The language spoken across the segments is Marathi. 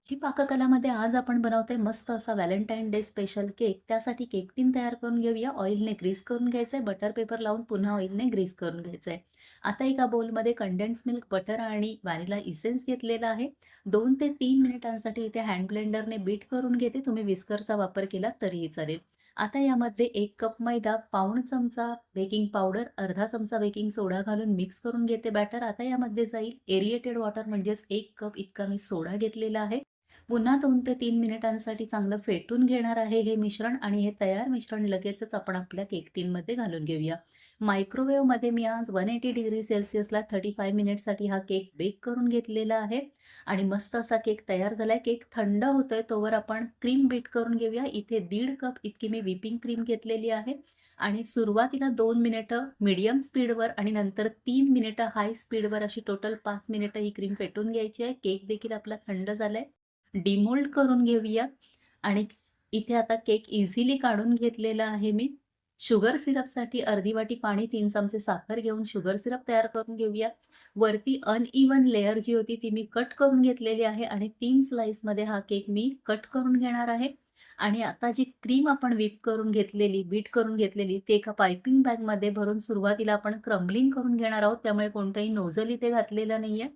जी पाककलामध्ये आज आपण बनवतोय मस्त असा व्हॅलेंटाईन डे स्पेशल केक. त्यासाठी केक टीन तयार करून घेऊया. ऑइलने ग्रीस करून घ्यायचंय. बटर पेपर लावून पुन्हा ऑइलने ग्रीस करून घ्यायचंय. आता एका बाउलमध्ये कंडेन्स मिल्क, बटर आणि व्हॅनिला इसेन्स घेतलेला आहे. 2 ते 3 मिनिटांसाठी इथे हँड ब्लेंडरने बीट करून घेते. तुम्ही विस्करचा वापर केला तरीही चालेल. आता यामध्ये 1 कप मैदा, पाऊण चमचा बेकिंग पावडर, अर्धा चमचा बेकिंग सोडा घालून मिक्स करून घेते बॅटर. आता यामध्ये जाईल एरिएटेड वॉटर म्हणजेच 1 कप इतका मी सोडा घेतलेला आहे. पुन्हा 2 ते 3 मिनिटांसाठी चांगलं फेटून घेणार आहे हे मिश्रण आणि हे तयार मिश्रण लगेचच आपण आपल्या केक टिनमध्ये घालून घेऊया. मायक्रोवेव्हमध्ये मी आज 180 डिग्री सेल्सिअसला 35 मिनिटसाठी हा केक बेक करून घेतलेला आहे आणि मस्त असा केक तयार झालाय. केक थंड होतोय तोवर आपण क्रीम बीट करून घेऊया. इथे 1.5 कप इतकी मी व्हिपिंग क्रीम घेतलेली आहे आणि सुरुवातीला 2 मिनिटं मीडियम स्पीडवर आणि नंतर 3 मिनिटं हाय स्पीडवर अशी टोटल 5 मिनिटं ही क्रीम फेटून घ्यायची आहे. केक देखील आपला थंड झालाय. डिमोल्ड करून घेऊया आणि इथे आता केक इझिली काढून घेतलेला आहे मी. शुगर सिरपसाठी अर्धी वाटी पाणी, 3 चमचे साखर घेऊन शुगर सिरप तयार करून घेऊया. वरती अनइवन लेयर जी होती ती मी कट करून घेतलेली आहे आणि 3 स्लाइसमध्ये हा केक मी कट करून घेणार आहे. आणि आता जी क्रीम आपण बीट करून घेतलेली ती एका पायपिंग बॅगमध्ये भरून सुरुवातीला आपण क्रम्बलिंग करून घेणार आहोत. त्यामुळे कोणताही नोझल इथे घातलेला नाहीये.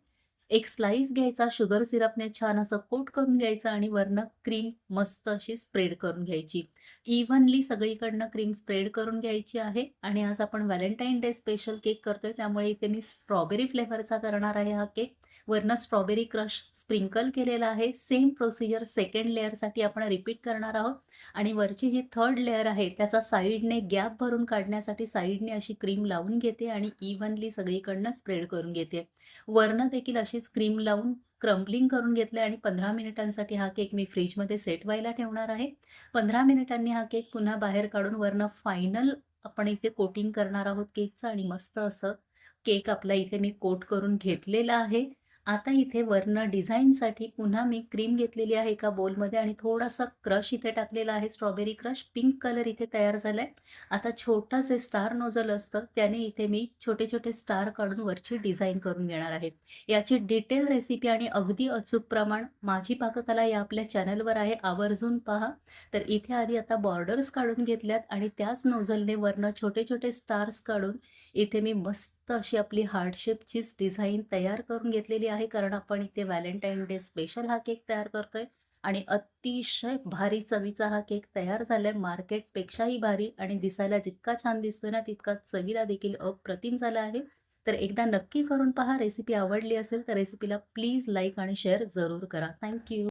एक स्लाइस घ्यायचा, शुगर सिरपने छान असं कोट करून घ्यायचं आणि वरनं क्रीम मस्त अशी स्प्रेड करून घ्यायची. इव्हनली सगळीकडनं क्रीम स्प्रेड करून घ्यायची आहे आणि आज आपण व्हॅलेंटाईन डे स्पेशल केक करतोय त्यामुळे इथे मी स्ट्रॉबेरी फ्लेवरचा करणार आहे हा केक. वरनं स्ट्रॉबेरी क्रश स्प्रिंकल केलेला आहे. सेम प्रोसिजर सेकंड लेयरसाठी आपण रिपीट करणार आहोत आणि वरची जी थर्ड लेयर आहे त्याचा साइडने गॅप भरून काढण्यासाठी साइडने अशी क्रीम लावून घेते आणि इव्हनली सगळीकडनं स्प्रेड करून घेते. वरनं देखील अशीच क्रीम लावून क्रम्बलिंग करून घेतलंय आणि 15 मिनिटांसाठी हा केक मी फ्रिजमध्ये सेट व्हायला ठेवणार आहे. 15 मिनिटांनी हा केक पुन्हा बाहेर काढून वरनं फायनल आपण इथे कोटिंग करणार आहोत केकचं आणि मस्त असं केक आपला इथे मी कोट करून घेतलेला आहे. आता इथे वरनं डिझाईनसाठी पुन्हा मी क्रीम घेतलेली आहे एका बोलमध्ये आणि थोडासा क्रश इथे टाकलेला आहे, स्ट्रॉबेरी क्रश. पिंक कलर इथे तयार झालाय. आता छोटं जे स्टार नोझल असतं त्याने इथे मी छोटे-छोटे स्टार काढून वरची डिझाइन करून घेणार आहे. याची डिटेल रेसिपी आणि अगदी अचूक प्रमाण माझी पाककला या आपल्या चॅनलवर आहे, आवर्जून पहा. तर इथे आधी आता बॉर्डर्स काढून घेतल्यात आणि त्याच नोझलने वरनं छोटे-छोटे स्टार्स काढून इथे मी मस्त अशी आपली हार्ट शेपचीच डिझाइन तयार करून घेतलेली आहे. कारण आपण इथे व्हॅलेंटाईन डे स्पेशल हा केक तयार करतोय आणि अतिशय भारी चवीचा हा केक तयार झालाय. मार्केटपेक्षाही भारी आणि दिसायला जितका छान दिसतोय ना, तितका चवीला देखील अप्रतिम झाला आहे. तर एकदा नक्की करून पहा. रेसिपी आवडली असेल तर रेसिपीला प्लीज लाईक आणि शेअर जरूर करा. थँक